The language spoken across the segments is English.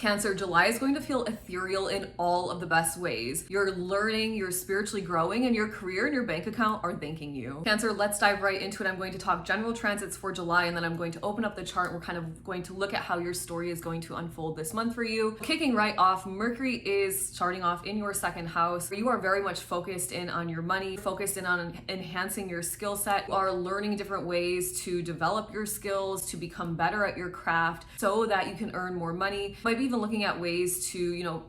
Cancer, July is going to feel ethereal in all of the best ways. You're learning, you're spiritually growing, and your career and your bank account are thanking you. Cancer, let's dive right into it. I'm going to talk general transits for July, and then I'm going to open up the chart. We're kind of going to look at how your story is going to unfold this month for you. Kicking right off, Mercury is starting off in your second house. You are very much focused in on your money, focused in on enhancing your skill set. You are learning different ways to develop your skills, to become better at your craft so that you can earn more money. Might be even looking at ways to,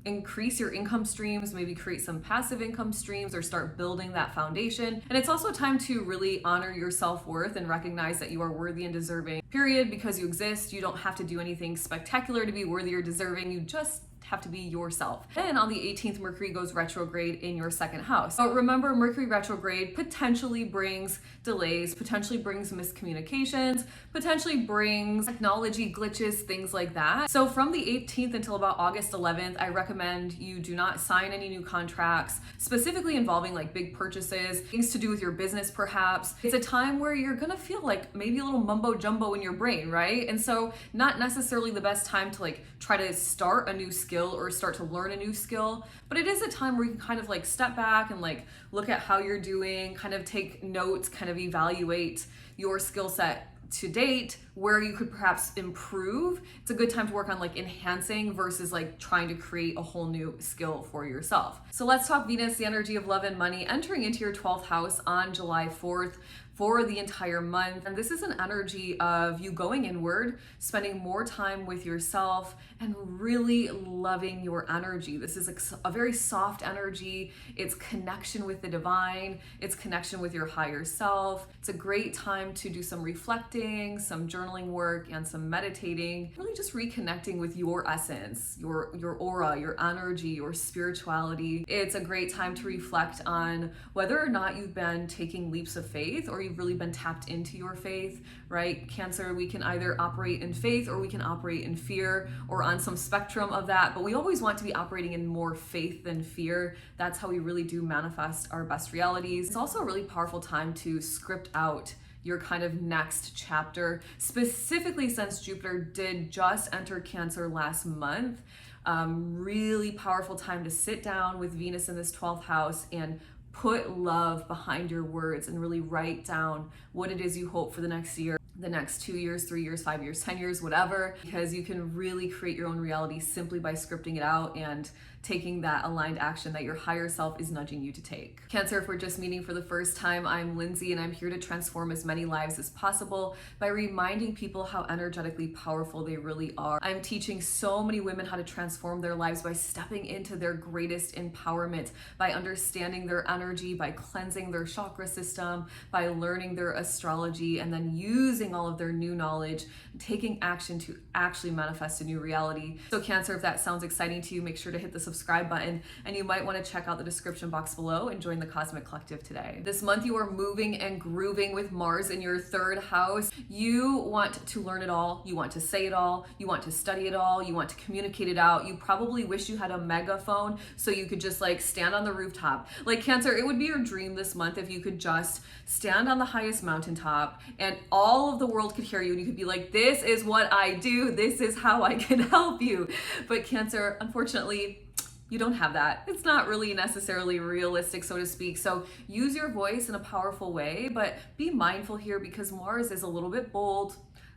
increase your income streams, maybe create some passive income streams or start building that foundation. And it's also time to really honor your self-worth and recognize that you are worthy and deserving. Period, because you exist. You don't have to do anything spectacular to be worthy or deserving. You just have to be yourself. And on the 18th, Mercury goes retrograde in your second house. So remember, Mercury retrograde potentially brings delays, potentially brings miscommunications, potentially brings technology glitches, things like that. So from the 18th until about August 11th, I recommend you do not sign any new contracts, specifically involving like big purchases, things to do with your business perhaps. It's a time where you're gonna feel like maybe a little mumbo jumbo in your brain, right? And so not necessarily the best time to like try to start a new skill or start to learn a new skill, but it is a time where you can kind of like step back and like look at how you're doing, kind of take notes, kind of evaluate your skill set to date, where you could perhaps improve. It's a good time to work on like enhancing versus like trying to create a whole new skill for yourself. So let's talk Venus, the energy of love and money, entering into your 12th house on July 4th for the entire month. And this is an energy of you going inward, spending more time with yourself and really loving your energy. This is a very soft energy. It's connection with the divine. It's connection with your higher self. It's a great time to do some reflecting, some journaling work, and some meditating, really just reconnecting with your essence, your aura, your energy, your spirituality. It's a great time to reflect on whether or not you've been taking leaps of faith or you've really been tapped into your faith, right? Cancer, we can either operate in faith or we can operate in fear or on some spectrum of that, but we always want to be operating in more faith than fear. That's how we really do manifest our best realities. It's also a really powerful time to script out your kind of next chapter, specifically since Jupiter did just enter Cancer last month. Really powerful time to sit down with Venus in this 12th house and put love behind your words and really write down what it is you hope for the next year, the next 2 years, 3 years, 5 years, 10 years, whatever, because you can really create your own reality simply by scripting it out and taking that aligned action that your higher self is nudging you to take. Cancer, if we're just meeting for the first time, I'm Lindsay and I'm here to transform as many lives as possible by reminding people how energetically powerful they really are. I'm teaching so many women how to transform their lives by stepping into their greatest empowerment, by understanding their energy, by cleansing their chakra system, by learning their astrology, and then using all of their new knowledge, taking action to actually manifest a new reality. So Cancer, if that sounds exciting to you, make sure to hit the subscribe button, and you might want to check out the description box below and join the Cosmic Collective today. This month you are moving and grooving with Mars in your third house. You want to learn it all, you want to say it all, you want to study it all, you want to communicate it out. You probably wish you had a megaphone so you could just like stand on the rooftop. Like Cancer, it would be your dream this month if you could just stand on the highest mountaintop and all of the world could hear you and you could be like, this is what I do, this is how I can help you. But Cancer, unfortunately, you don't have that. It's not really necessarily realistic, so to speak. So use your voice in a powerful way, but be mindful here because Mars is a little bit bold,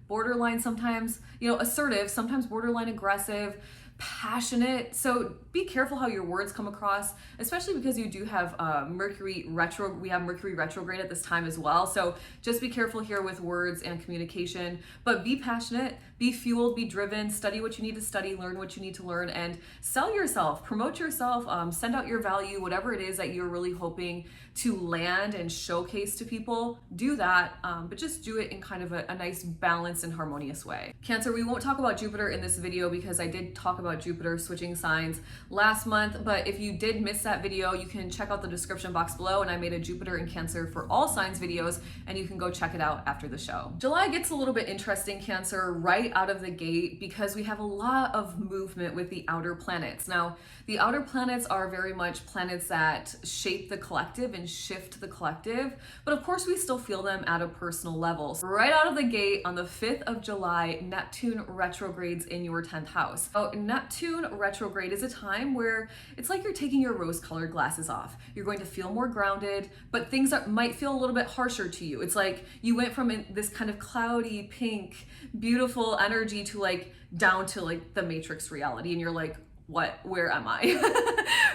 borderline sometimes, assertive, sometimes borderline aggressive, passionate. So be careful how your words come across, especially because you do have Mercury retro. We have Mercury retrograde at this time as well. So just be careful here with words and communication, but be passionate, be fueled, be driven, study what you need to study, learn what you need to learn, and sell yourself, promote yourself, send out your value, whatever it is that you're really hoping to land and showcase to people, do that, but just do it in kind of a nice, balanced and harmonious way. Cancer, we won't talk about Jupiter in this video because I did talk about Jupiter switching signs last month, but if you did miss that video, you can check out the description box below, and I made a Jupiter in Cancer for all signs videos, and you can go check it out after the show. July gets a little bit interesting, Cancer, right out of the gate because we have a lot of movement with the outer planets. Now, the outer planets are very much planets that shape the collective and shift the collective, but of course we still feel them at a personal level. So right out of the gate on the 5th of July, Neptune retrogrades in your 10th house. So Neptune retrograde is a time where it's like you're taking your rose-colored glasses off. You're going to feel more grounded, but things that might feel a little bit harsher to you. It's like you went from this kind of cloudy, pink, beautiful energy to like down to like the Matrix reality, and you're like, what, where am I?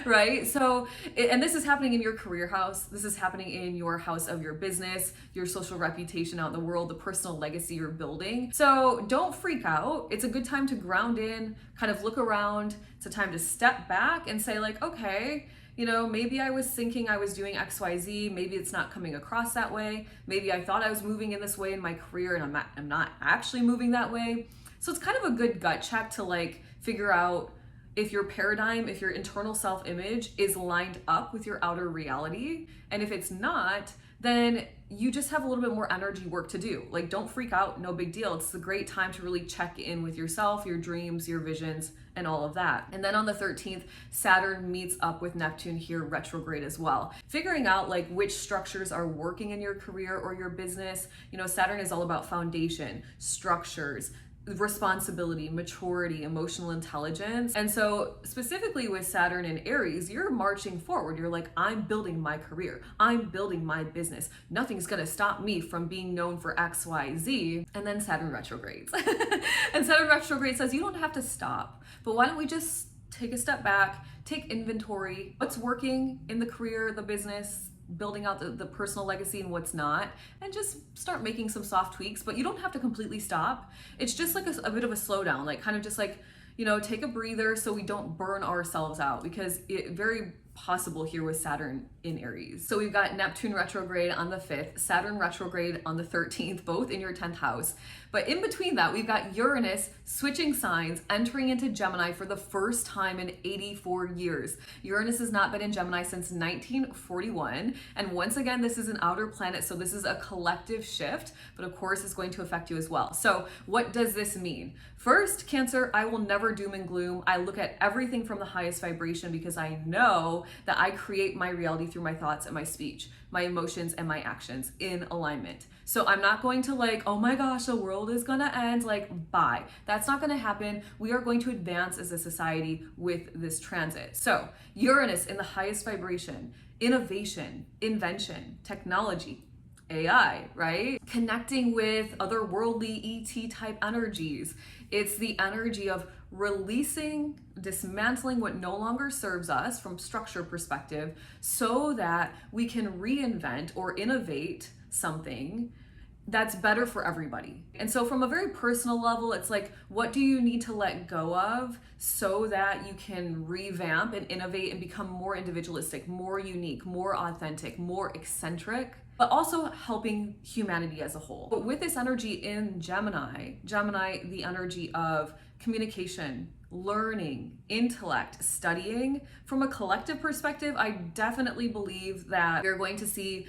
Right? So, and this is happening in your career house. This is happening in your house of your business, your social reputation out in the world, the personal legacy you're building. So don't freak out. It's a good time to ground in, kind of look around. It's a time to step back and say like, okay, you know, maybe I was thinking I was doing XYZ. Maybe it's not coming across that way. Maybe I thought I was moving in this way in my career and I'm not actually moving that way. So it's kind of a good gut check to like figure out if your paradigm, if your internal self-image is lined up with your outer reality. And if it's not, then you just have a little bit more energy work to do. Like, don't freak out, no big deal. It's a great time to really check in with yourself, your dreams, your visions, and all of that. And then on the 13th, Saturn meets up with Neptune here retrograde as well. Figuring out like which structures are working in your career or your business. You know, Saturn is all about foundation, structures, responsibility, maturity, emotional intelligence. And so specifically with Saturn in Aries, you're marching forward. You're like, I'm building my career. I'm building my business. Nothing's going to stop me from being known for X, Y, Z. And then Saturn retrogrades. And Saturn retrograde says, you don't have to stop, but why don't we just take a step back, take inventory, what's working in the career, the business, building out the personal legacy and what's not, and just start making some soft tweaks. But you don't have to completely stop. It's just like a bit of a slowdown, like kind of just like, you know, take a breather so we don't burn ourselves out, because it very possible here with Saturn in Aries. So we've got Neptune retrograde on the 5th, Saturn retrograde on the 13th, both in your 10th house. But in between that, we've got Uranus switching signs, entering into Gemini for the first time in 84 years. Uranus has not been in Gemini since 1941. And once again, this is an outer planet, so this is a collective shift, but of course it's going to affect you as well. So what does this mean? First, Cancer, I will never doom and gloom. I look at everything from the highest vibration because I know that I create my reality through my thoughts and my speech, my emotions and my actions in alignment. So I'm not going to like, oh my gosh, the world is gonna end, like, bye. That's not gonna happen. We are going to advance as a society with this transit. So Uranus in the highest vibration, innovation, invention, technology, AI, right? Connecting with otherworldly ET type energies. It's the energy of releasing, dismantling what no longer serves us from structure perspective so that we can reinvent or innovate something that's better for everybody. And so from a very personal level, it's like, what do you need to let go of so that you can revamp and innovate and become more individualistic, more unique, more authentic, more eccentric, but also helping humanity as a whole. But with this energy in Gemini, the energy of communication, learning, intellect, studying, from a collective perspective, I definitely believe that you're going to see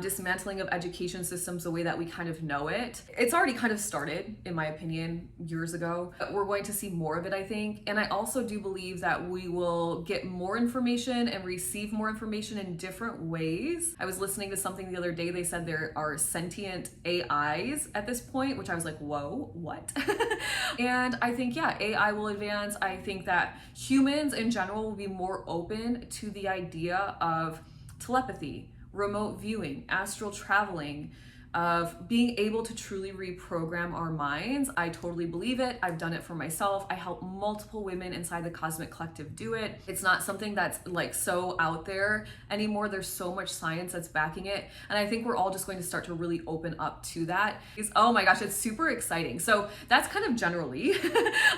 dismantling of education systems the way that we kind of know it. It's already kind of started, in my opinion, years ago. But we're going to see more of it, I think. And I also do believe that we will get more information and receive more information in different ways. I was listening to something the other day. They said there are sentient AIs at this point, which I was like, whoa, what? And I think, yeah, AI will advance. I think that humans in general will be more open to the idea of telepathy, remote viewing, astral traveling, of being able to truly reprogram our minds. I totally believe it. I've done it for myself. I help multiple women inside the Cosmic Collective do it. It's not something that's like so out there anymore. There's so much science that's backing it. And I think we're all just going to start to really open up to that. Oh my gosh, it's super exciting. So that's kind of generally,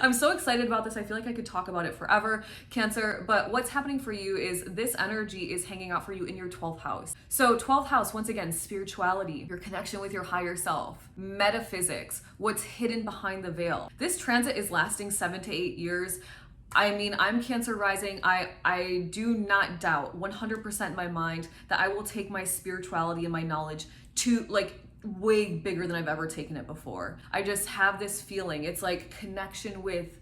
I'm so excited about this. I feel like I could talk about it forever, Cancer. But what's happening for you is this energy is hanging out for you in your 12th house. So 12th house, once again, spirituality, your connection with your higher self, metaphysics, what's hidden behind the veil. This transit is lasting 7 to 8 years. I mean, I'm Cancer rising. I do not doubt 100% in my mind that I will take my spirituality and my knowledge to like way bigger than I've ever taken it before. I just have this feeling. It's like connection with,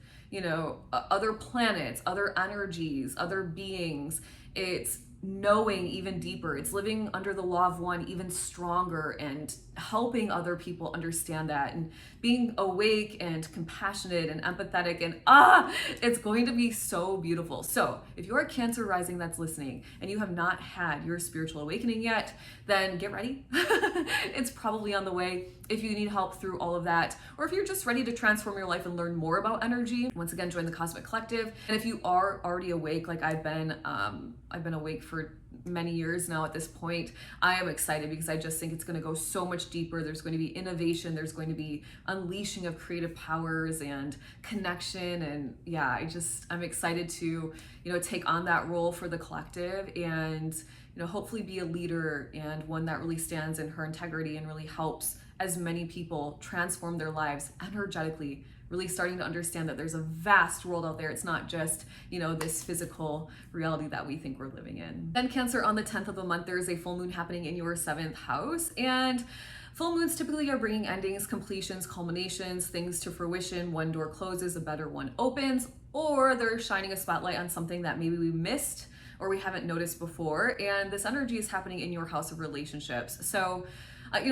other planets, other energies, other beings. It's knowing even deeper. It's living under the law of one even stronger and helping other people understand that and being awake and compassionate and empathetic and it's going to be so beautiful. So if you're a Cancer rising that's listening and you have not had your spiritual awakening yet, then get ready. It's probably on the way. If you need help through all of that, or if you're just ready to transform your life and learn more about energy, once again, join the Cosmic Collective. And if you are already awake, like I've been awake for many years now at this point, I am excited because I just think it's going to go so much deeper. There's going to be innovation, there's going to be unleashing of creative powers and connection. And yeah, I'm excited to, take on that role for the collective and, hopefully be a leader and one that really stands in her integrity and really helps as many people transform their lives energetically, really starting to understand that there's a vast world out there. It's not just, this physical reality that we think we're living in. Then Cancer, on the 10th of the month, there's a full moon happening in your 7th house. And full moons typically are bringing endings, completions, culminations, things to fruition. One door closes, a better one opens, or they're shining a spotlight on something that maybe we missed or we haven't noticed before. And this energy is happening in your house of relationships. So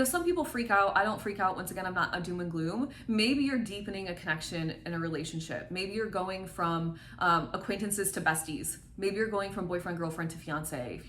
some people freak out. I don't freak out. Once again, I'm not a doom and gloom. Maybe you're deepening a connection in a relationship. Maybe you're going from acquaintances to besties. Maybe you're going from boyfriend, girlfriend to fiance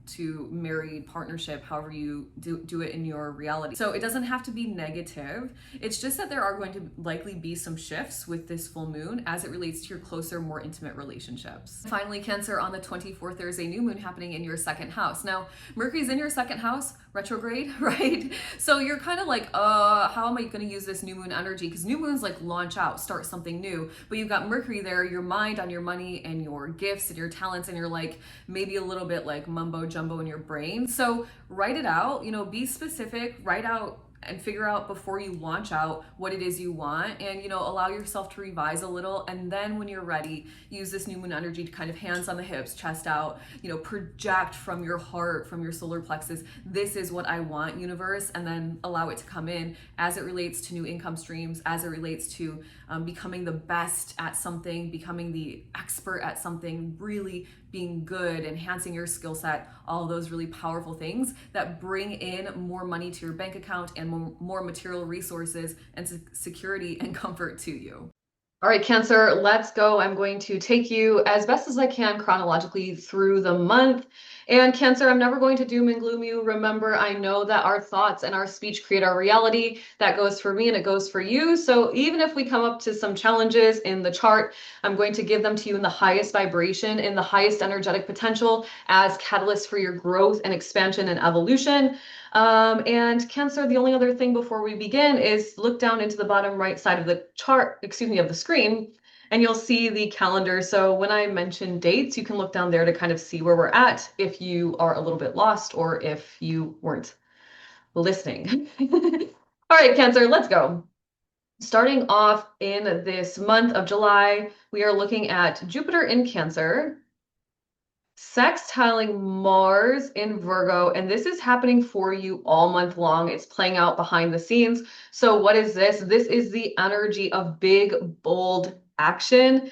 to married partnership, however you do it in your reality. So it doesn't have to be negative. It's just that there are going to likely be some shifts with this full moon as it relates to your closer, more intimate relationships. Finally, Cancer, on the 24th, there's a new moon happening in your 2nd house. Now, Mercury's in your 2nd house, retrograde, right? So you're kind of like, how am I going to use this new moon energy? Because new moons like launch out, start something new. But you've got Mercury there, your mind on your money and your gifts and your talents, and you're like maybe a little bit like mumbo jumbo in your brain. So write it out, be specific, write out and figure out before you launch out what it is you want, and allow yourself to revise a little. And then when you're ready, use this new moon energy to kind of hands on the hips, chest out, project from your heart, from your solar plexus, this is what I want, universe, and then allow it to come in as it relates to new income streams, as it relates to becoming the best at something, becoming the expert at something, really being good, enhancing your skill set, all those really powerful things that bring in more money to your bank account and more material resources and security and comfort to you. All right, Cancer, let's go. I'm going to take you as best as I can chronologically through the month. And Cancer, I'm never going to doom and gloom you. Remember, I know that our thoughts and our speech create our reality. That goes for me and it goes for you. So even if we come up to some challenges in the chart, I'm going to give them to you in the highest vibration, in the highest energetic potential as catalysts for your growth and expansion and evolution. And Cancer, the only other thing before we begin is look down into the bottom right side of the chart, of the screen, and you'll see the calendar. So when I mention dates, you can look down there to kind of see where we're at if you are a little bit lost or if you weren't listening. All right, Cancer, let's go. Starting off in this month of July, we are looking at Jupiter in Cancer, sextiling Mars in Virgo, and this is happening for you all month long. It's playing out behind the scenes. So what is this? This is the energy of big, bold action.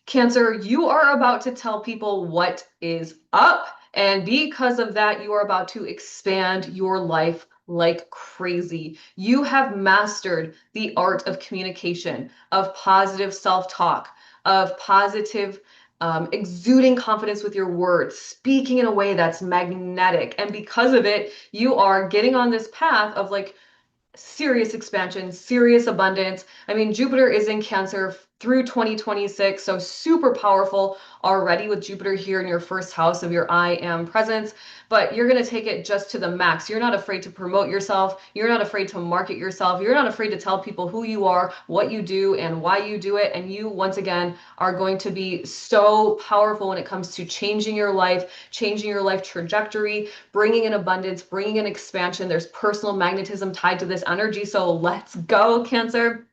Cancer, you are about to tell people what is up. And because of that, you are about to expand your life like crazy. You have mastered the art of communication, of positive self-talk, of positive exuding confidence with your words, speaking in a way that's magnetic. And because of it, you are getting on this path of like serious expansion, serious abundance. I mean, Jupiter is in Cancer through 2026, so super powerful already with Jupiter here in your 1st house of your I am presence, but you're going to take it just to the max. You're not afraid to promote yourself. You're not afraid to market yourself. You're not afraid to tell people who you are, what you do, and why you do it. And you, once again, are going to be so powerful when it comes to changing your life trajectory, bringing in abundance, bringing in expansion. There's personal magnetism tied to this energy. So let's go, Cancer.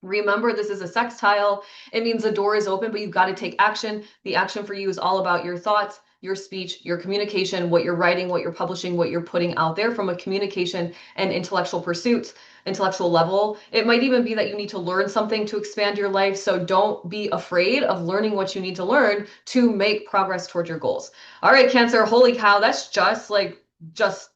Remember, this is a sextile. It means the door is open, but you've got to take action. The action for you is all about your thoughts, your speech, your communication, what you're writing, what you're publishing, what you're putting out there from a communication and intellectual pursuits, intellectual level. It might even be that you need to learn something to expand your life. So don't be afraid of learning what you need to learn to make progress towards your goals. All right, Cancer, holy cow, that's just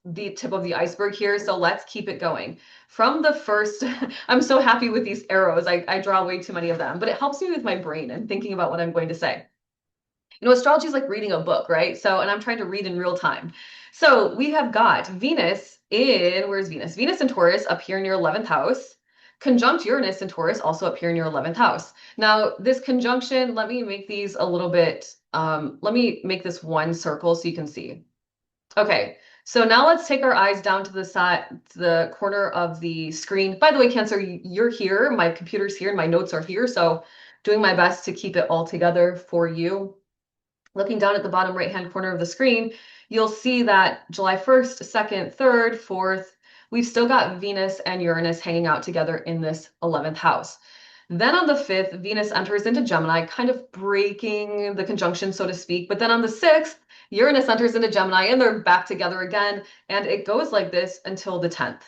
the tip of the iceberg here. So let's keep it going. From the first, I'm so happy with these arrows. I draw way too many of them, but it helps me with my brain and thinking about what I'm going to say. You know, astrology is like reading a book, right? So, and I'm trying to read in real time. So we have got Venus in, where's Venus? Venus in Taurus up here in your 11th house. Conjunct Uranus in Taurus also up here in your 11th house. Now, this conjunction, let me make these a little bit, let me make this one circle so you can see. Okay, so now let's take our eyes down to the side, to the corner of the screen. By the way, Cancer, you're here. My computer's here and my notes are here. So doing my best to keep it all together for you. Looking down at the bottom right-hand corner of the screen, you'll see that July 1st, 2nd, 3rd, 4th, we've still got Venus and Uranus hanging out together in this 11th house. Then on the 5th, Venus enters into Gemini, kind of breaking the conjunction, so to speak. But then on the 6th, Uranus enters into Gemini and they're back together again. And it goes like this until the 10th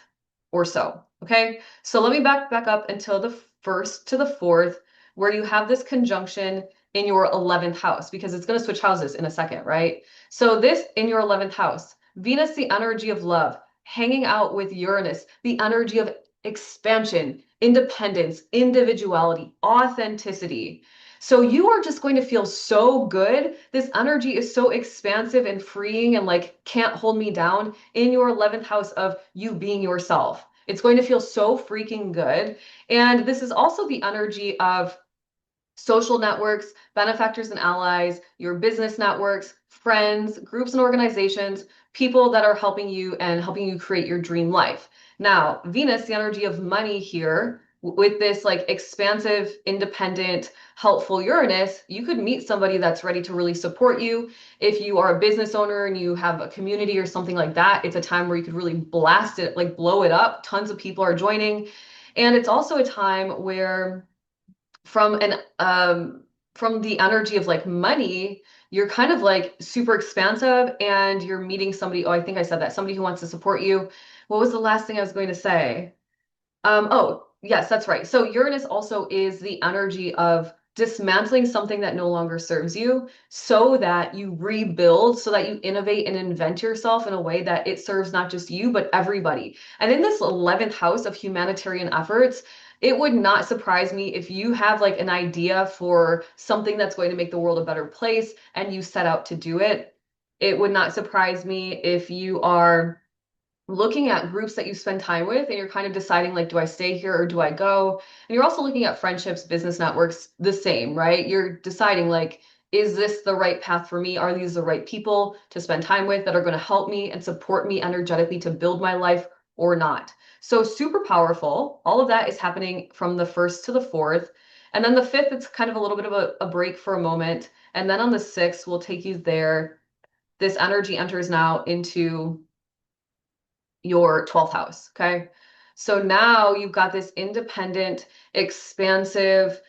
or so. Okay, so let me back up until the 1st to the 4th, where you have this conjunction in your 11th house, because it's going to switch houses in a second, right? So this in your 11th house, Venus, the energy of love, hanging out with Uranus, the energy of expansion, independence, individuality, authenticity. So you are just going to feel so good. This energy is so expansive and freeing and like can't hold me down in your 11th house of you being yourself. It's going to feel so freaking good. And this is also the energy of social networks, benefactors and allies, your business networks, friends, groups and organizations, people that are helping you and helping you create your dream life. Now, Venus, the energy of money here, with this like expansive, independent, helpful Uranus, you could meet somebody that's ready to really support you. If you are a business owner and you have a community or something like that, it's a time where you could really blast it, like blow it up. Tons of people are joining. And it's also a time where from from the energy of like money, you're kind of like super expansive and you're meeting somebody. Oh, I think I said that. Somebody who wants to support you. What was the last thing I was going to say? Oh, yes, that's right. So Uranus also is the energy of dismantling something that no longer serves you so that you rebuild, so that you innovate and invent yourself in a way that it serves not just you, but everybody. And in this 11th house of humanitarian efforts, it would not surprise me if you have like an idea for something that's going to make the world a better place and you set out to do it. It would not surprise me if you are looking at groups that you spend time with and you're kind of deciding like, do I stay here or do I go? And you're also looking at friendships, business networks, the same, right? You're deciding like, is this the right path for me? Are these the right people to spend time with that are going to help me and support me energetically to build my life or not? So super powerful. All of that is happening from the 1st to the 4th. And then the 5th, it's kind of a little bit of a break for a moment. And then on the 6th, we'll take you there. This energy enters now into your 12th house. Okay. So now you've got this independent, expansive,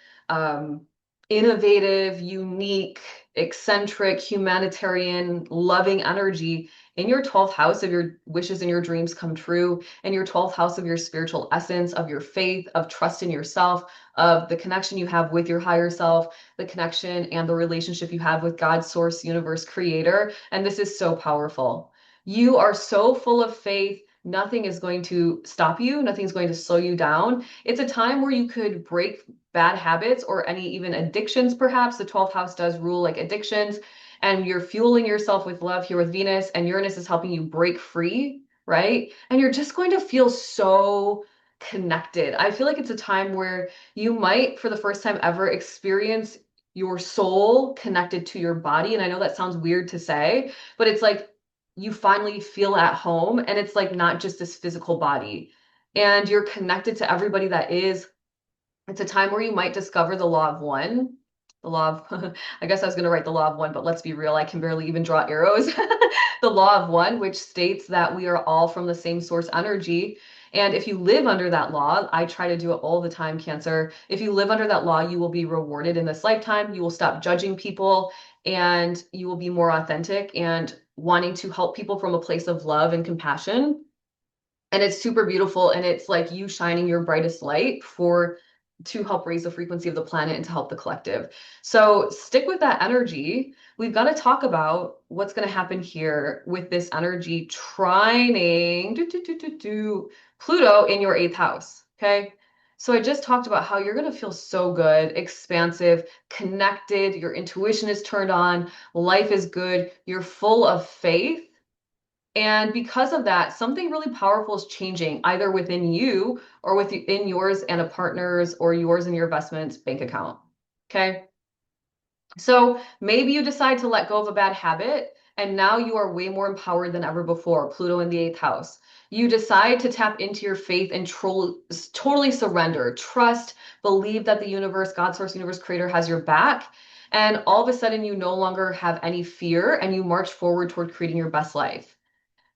innovative, unique, eccentric, humanitarian, loving energy in your 12th house of your wishes and your dreams come true, and your 12th house of your spiritual essence, of your faith, of trust in yourself, of the connection you have with your higher self, the connection and the relationship you have with God, source, universe, creator. And this is so powerful. You are so full of faith. Nothing is going to stop you. Nothing's going to slow you down. It's a time where you could break bad habits or any even addictions, perhaps. The 12th house does rule like addictions, and you're fueling yourself with love here with Venus, and Uranus is helping you break free, right? And you're just going to feel so connected. I feel like it's a time where you might, for the first time ever, experience your soul connected to your body. And I know that sounds weird to say, but it's like you finally feel at home and it's like not just this physical body, and you're connected to everybody that is. It's a time where you might discover the law of one. The law of, I guess I was going to write the law of one, but let's be real, I can barely even draw arrows. The law of one, which states that we are all from the same source energy. And if you live under that law, I try to do it all the time, Cancer. If you live under that law, you will be rewarded in this lifetime. You will stop judging people and you will be more authentic and wanting to help people from a place of love and compassion. And it's super beautiful. And it's like you shining your brightest light for to help raise the frequency of the planet and to help the collective. So stick with that energy. We've got to talk about what's going to happen here with this energy trining Pluto in your eighth house. Okay. So I just talked about how you're going to feel so good, expansive, connected. Your intuition is turned on. Life is good. You're full of faith. And because of that, something really powerful is changing either within you or within yours and a partner's or yours and your investments bank account. Okay. So maybe you decide to let go of a bad habit and now you are way more empowered than ever before. Pluto in the eighth house. You decide to tap into your faith and totally surrender, trust, believe that the universe, God, source, universe, creator has your back. And all of a sudden you no longer have any fear and you march forward toward creating your best life.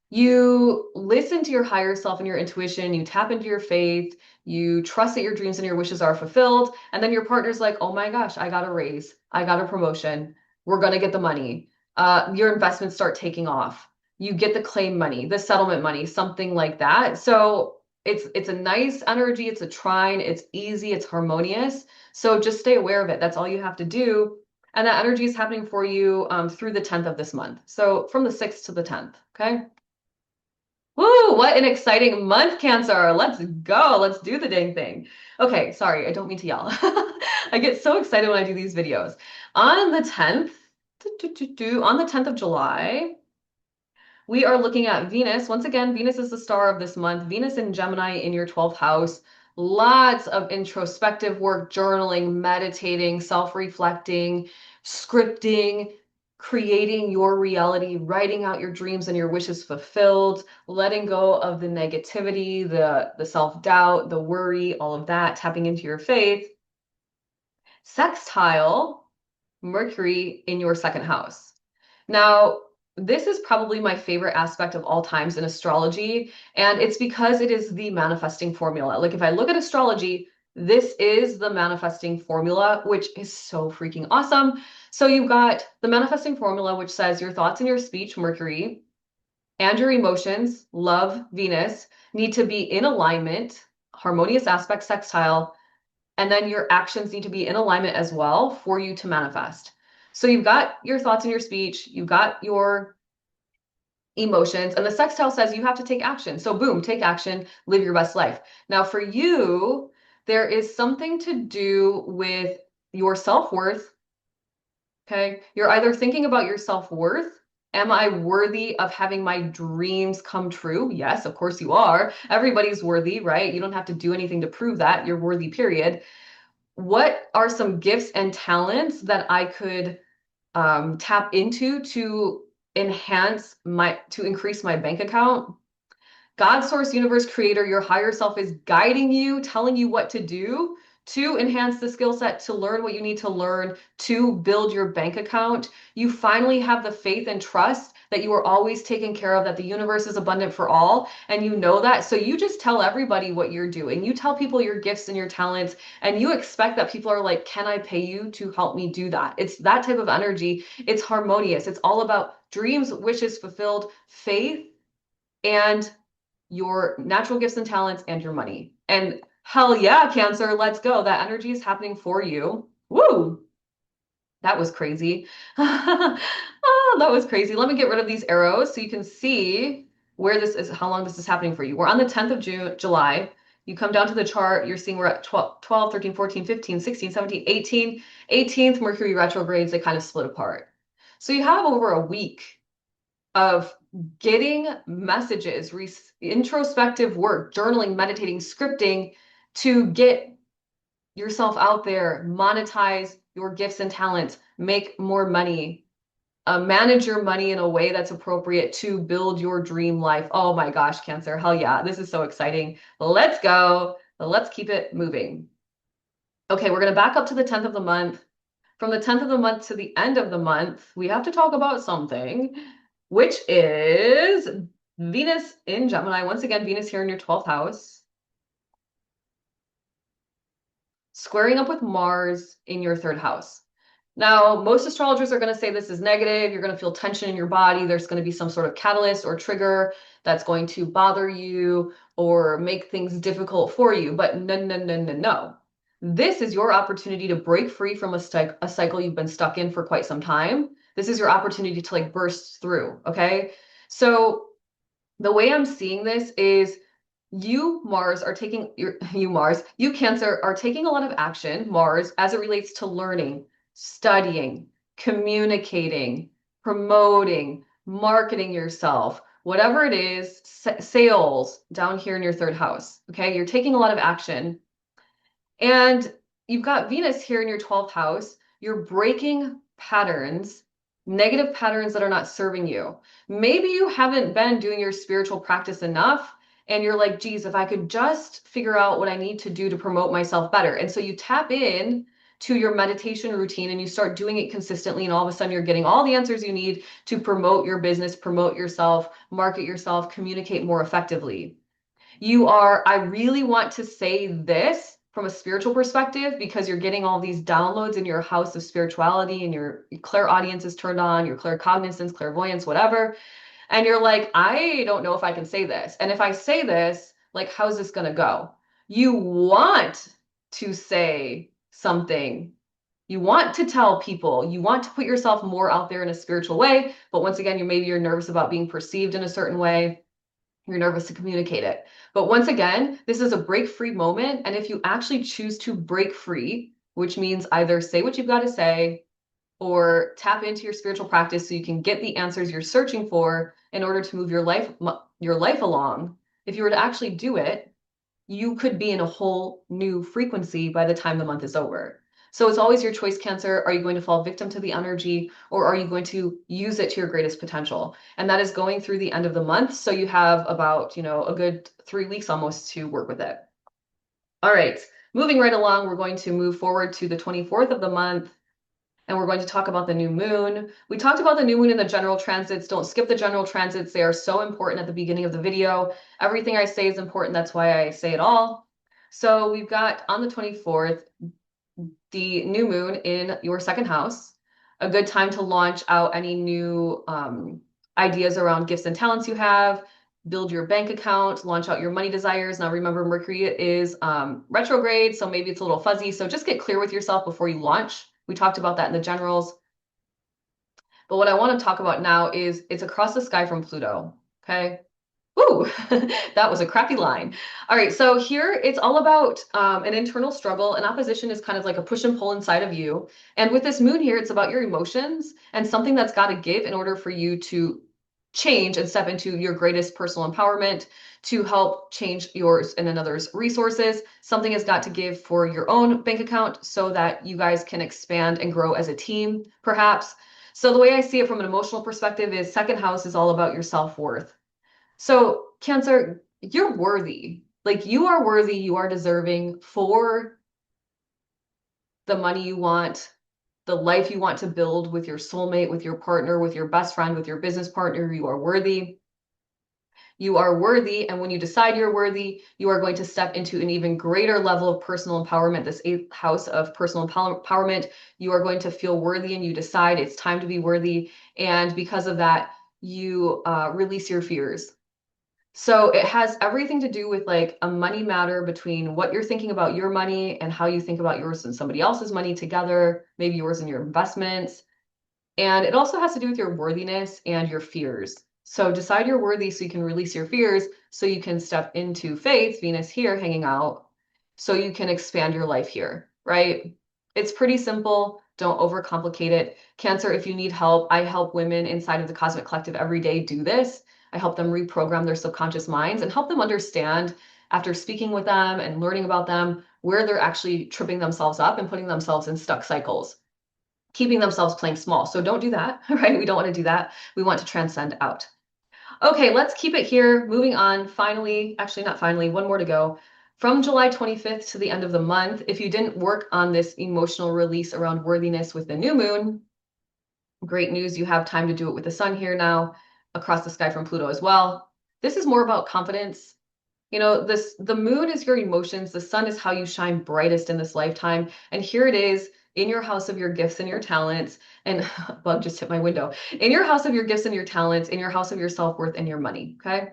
You listen to your higher self and your intuition, you tap into your faith, you trust that your dreams and your wishes are fulfilled, and then your partner's like, oh my gosh, I got a raise, I got a promotion, we're gonna get the money. Your investments start taking off. You get the claim money, the settlement money, something like that. So it's a nice energy, it's a trine, it's easy, it's harmonious. So just stay aware of it. That's all you have to do. And that energy is happening for you through the 10th of this month. So from the 6th to the 10th, okay? Woo, what an exciting month, Cancer. Let's go. Let's do the dang thing. Okay, sorry, I don't mean to yell. I get so excited when I do these videos. On the 10th, on the 10th of July, we are looking at Venus. Once again, Venus is the star of this month. Venus in Gemini in your 12th house. Lots of introspective work, journaling, meditating, self-reflecting, scripting, creating your reality, writing out your dreams and your wishes fulfilled, letting go of the negativity, the self-doubt, the worry, all of that, tapping into your faith. Sextile Mercury in your second house. Now, this is probably my favorite aspect of all times in astrology, and it's because it is the manifesting formula. Like if I look at astrology, this is the manifesting formula, which is so freaking awesome. So you've got the manifesting formula, which says your thoughts and your speech, Mercury, and your emotions, love, Venus, need to be in alignment, harmonious aspect, sextile, and then your actions need to be in alignment as well for you to manifest. So you've got your thoughts and your speech, you've got your emotions, and the sextile says you have to take action. So boom, take action, live your best life. Now for you, there is something to do with your self-worth. Okay. You're either thinking about your self-worth. Am I worthy of having my dreams come true? Yes, of course you are. Everybody's worthy, right? You don't have to do anything to prove that. You're worthy, period. What are some gifts and talents that I could tap into to increase my bank account? God, source, universe, creator, your higher self is guiding you, telling you what to do to enhance the skill set, to learn what you need to learn, to build your bank account. You finally have the faith and trust that you are always taken care of, that the universe is abundant for all, and you know that. So you just tell everybody what you're doing. You tell people your gifts and your talents, and you expect that people are like, can I pay you to help me do that? It's that type of energy. It's harmonious. It's all about dreams, wishes fulfilled, faith, and your natural gifts and talents and your money. And hell yeah, Cancer, let's go. That energy is happening for you. Woo! That was crazy. Oh, that was crazy. Let me get rid of these arrows so you can see where this is, how long this is happening for you. We're on the 10th of July. You come down to the chart, you're seeing we're at 12, 13, 14, 15, 16, 17, 18, 18th Mercury retrogrades, they kind of split apart. So you have over a week of getting messages, introspective work, journaling, meditating, scripting to get yourself out there, monetize your gifts and talents, make more money, manage your money in a way that's appropriate to build your dream life. Oh my gosh, Cancer, hell yeah, this is so exciting. Let's go. Let's keep it moving. Okay, we're going to back up to the 10th of the month. From the 10th of the month to the end of the month, we have to talk about something, which is Venus in Gemini. Once again, Venus here in your 12th house. Squaring up with Mars in your 3rd house. Now, most astrologers are going to say this is negative. You're going to feel tension in your body. There's going to be some sort of catalyst or trigger that's going to bother you or make things difficult for you. But no, no, no, no, no. This is your opportunity to break free from a cycle you've been stuck in for quite some time. This is your opportunity to like burst through. Okay. So the way I'm seeing this is you Mars are taking you Cancer are taking a lot of action, Mars, as it relates to learning, studying, communicating, promoting, marketing yourself, whatever it is, sales down here in your 3rd house. Okay, you're taking a lot of action, and you've got Venus here in your 12th house. You're breaking patterns, negative patterns that are not serving you. Maybe you haven't been doing your spiritual practice enough, and you're like, geez, if I could just figure out what I need to do to promote myself better. And so you tap in to your meditation routine and you start doing it consistently, and all of a sudden you're getting all the answers you need to promote your business, promote yourself, market yourself, communicate more effectively. I really want to say this from a spiritual perspective because you're getting all these downloads in your house of spirituality, and your clairaudience is turned on, your claircognizance, clairvoyance, whatever. And you're like, I don't know if I can say this. And if I say this, like, how's this going to go? You want to say something. You want to tell people, you want to put yourself more out there in a spiritual way. But once again, you're nervous about being perceived in a certain way. You're nervous to communicate it. But once again, this is a break free moment. And if you actually choose to break free, which means either say what you've got to say or tap into your spiritual practice so you can get the answers you're searching for in order to move your life along. If you were to actually do it, you could be in a whole new frequency by the time the month is over. So it's always your choice, Cancer. Are you going to fall victim to the energy, or are you going to use it to your greatest potential? And that is going through the end of the month. So you have about, a good 3 weeks almost to work with it. All right, moving right along, we're going to move forward to the 24th of the month. And we're going to talk about the new moon. We talked about the new moon in the general transits. Don't skip the general transits. They are so important at the beginning of the video. Everything I say is important. That's why I say it all. So we've got on the 24th, the new moon in your 2nd house, a good time to launch out any new ideas around gifts and talents you have, build your bank account, launch out your money desires. Now remember, Mercury is retrograde, so maybe it's a little fuzzy. So just get clear with yourself before you launch. We talked about that in the generals. But what I want to talk about now is it's across the sky from Pluto. Okay. Ooh, that was a crappy line. All right, so here it's all about an internal struggle. And opposition is kind of like a push and pull inside of you. And with this moon here, it's about your emotions and something that's got to give in order for you to change and step into your greatest personal empowerment, to help change yours and another's resources. Something has got to give for your own bank account so that you guys can expand and grow as a team, perhaps. So the way I see it from an emotional perspective is 2nd house is all about your self-worth. So Cancer, you're worthy. Like, you are worthy, you are deserving for the money you want, the life you want to build with your soulmate, with your partner, with your best friend, with your business partner. You are worthy. You are worthy. And when you decide you're worthy, you are going to step into an even greater level of personal empowerment. This 8th house of personal empowerment, you are going to feel worthy, and you decide it's time to be worthy. And because of that, you release your fears. So it has everything to do with like a money matter between what you're thinking about your money and how you think about yours and somebody else's money together, maybe yours and your investments. And it also has to do with your worthiness and your fears. So decide you're worthy so you can release your fears, so you can step into faith, Venus here hanging out, so you can expand your life here, right? It's pretty simple. Don't overcomplicate it. Cancer, if you need help, I help women inside of the Cosmic Collective every day do this. I help them reprogram their subconscious minds and help them understand, after speaking with them and learning about them, where they're actually tripping themselves up and putting themselves in stuck cycles, keeping themselves playing small. So don't do that, right? We don't want to do that. We want to transcend out. Okay, let's keep it here. Moving on. Finally, actually not finally, one more to go. From July 25th to the end of the month, if you didn't work on this emotional release around worthiness with the new moon, great news. You have time to do it with the sun here now, across the sky from Pluto as well. This is more about confidence. The moon is your emotions, the sun is how you shine brightest in this lifetime. And here it is in your house of your gifts and your talents. And a bug just hit my window. In your house of your gifts and your talents, in your house of your self-worth and your money. Okay.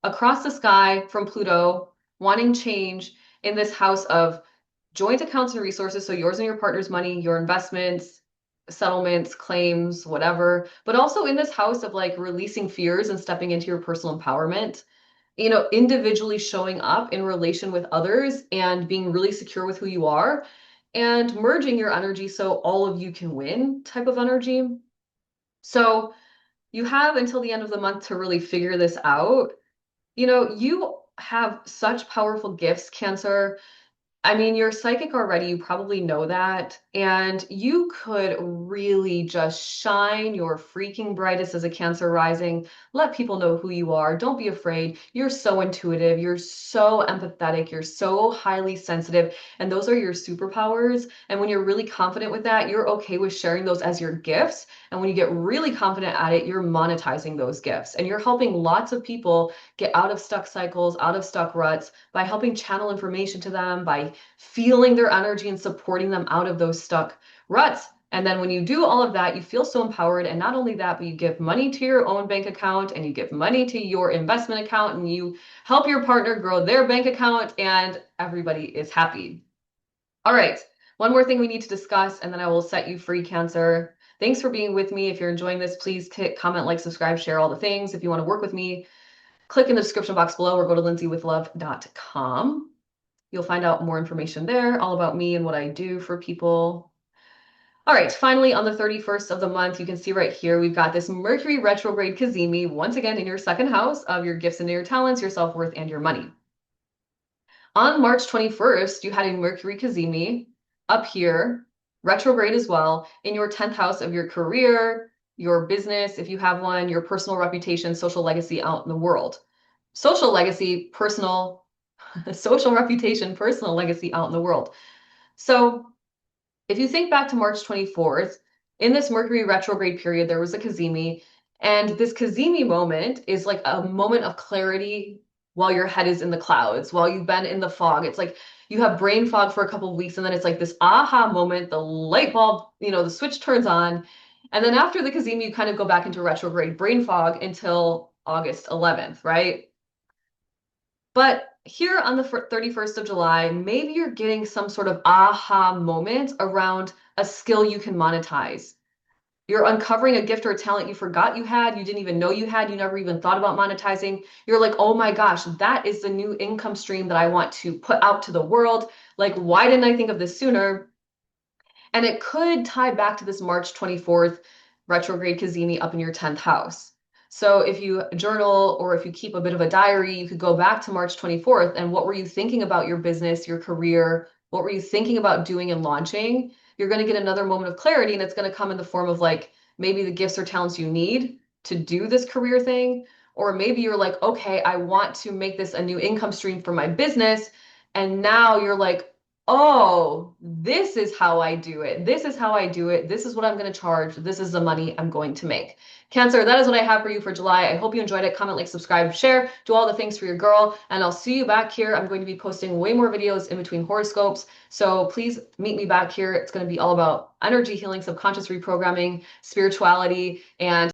Across the sky from Pluto, wanting change in this house of joint accounts and resources. So yours and your partner's money, your investments, settlements, claims, whatever, but also in this house of like releasing fears and stepping into your personal empowerment, individually showing up in relation with others and being really secure with who you are and merging your energy so all of you can win type of energy. So you have until the end of the month to really figure this out. You have such powerful gifts, Cancer. I mean, you're psychic already, you probably know that. And you could really just shine your freaking brightest as a Cancer rising. Let people know who you are. Don't be afraid. You're so intuitive. You're so empathetic. You're so highly sensitive. And those are your superpowers. And when you're really confident with that, you're okay with sharing those as your gifts. And when you get really confident at it, you're monetizing those gifts. And you're helping lots of people get out of stuck cycles, out of stuck ruts by helping channel information to them, by feeling their energy and supporting them out of those stuck ruts. And then when you do all of that, you feel so empowered. And not only that, but you give money to your own bank account and you give money to your investment account and you help your partner grow their bank account and everybody is happy. All right. One more thing we need to discuss and then I will set you free, Cancer. Thanks for being with me. If you're enjoying this, please hit comment, like, subscribe, share all the things. If you want to work with me, click in the description box below or go to lindsaywithlove.com. You'll find out more information there, all about me and what I do for people. All right, finally, on the 31st of the month, you can see right here, we've got this Mercury retrograde Cazimi, once again in your second house of your gifts and your talents, your self-worth, and your money. On March 21st, you had a Mercury Cazimi up here, retrograde as well, in your 10th house of your career, your business, if you have one, your personal reputation, social legacy out in the world. Social legacy, personal, social reputation, personal legacy out in the world. So if you think back to March 24th, in this Mercury retrograde period, there was a Cazimi, and this Cazimi moment is like a moment of clarity while your head is in the clouds, while you've been in the fog. It's like you have brain fog for a couple of weeks, and then it's like this aha moment, the light bulb, the switch turns on. And then after the Cazimi, you kind of go back into retrograde brain fog until August 11th, right? But here on the 31st of July, maybe you're getting some sort of aha moment around a skill you can monetize. You're uncovering a gift or a talent you forgot you had, you didn't even know you had, you never even thought about monetizing. You're like, oh my gosh, that is the new income stream that I want to put out to the world. Like, why didn't I think of this sooner? And it could tie back to this March 24th retrograde Cazimi up in your 10th house. So if you journal or if you keep a bit of a diary, you could go back to March 24th and what were you thinking about your business, your career? What were you thinking about doing and launching? You're going to get another moment of clarity and it's going to come in the form of like maybe the gifts or talents you need to do this career thing. Or maybe you're like, okay, I want to make this a new income stream for my business. And now you're like, oh, this is how I do it. This is how I do it. This is what I'm going to charge. This is the money I'm going to make. Cancer, that is what I have for you for July. I hope you enjoyed it. Comment, like, subscribe, share, do all the things for your girl. And I'll see you back here. I'm going to be posting way more videos in between horoscopes. So please meet me back here. It's going to be all about energy healing, subconscious reprogramming, spirituality, and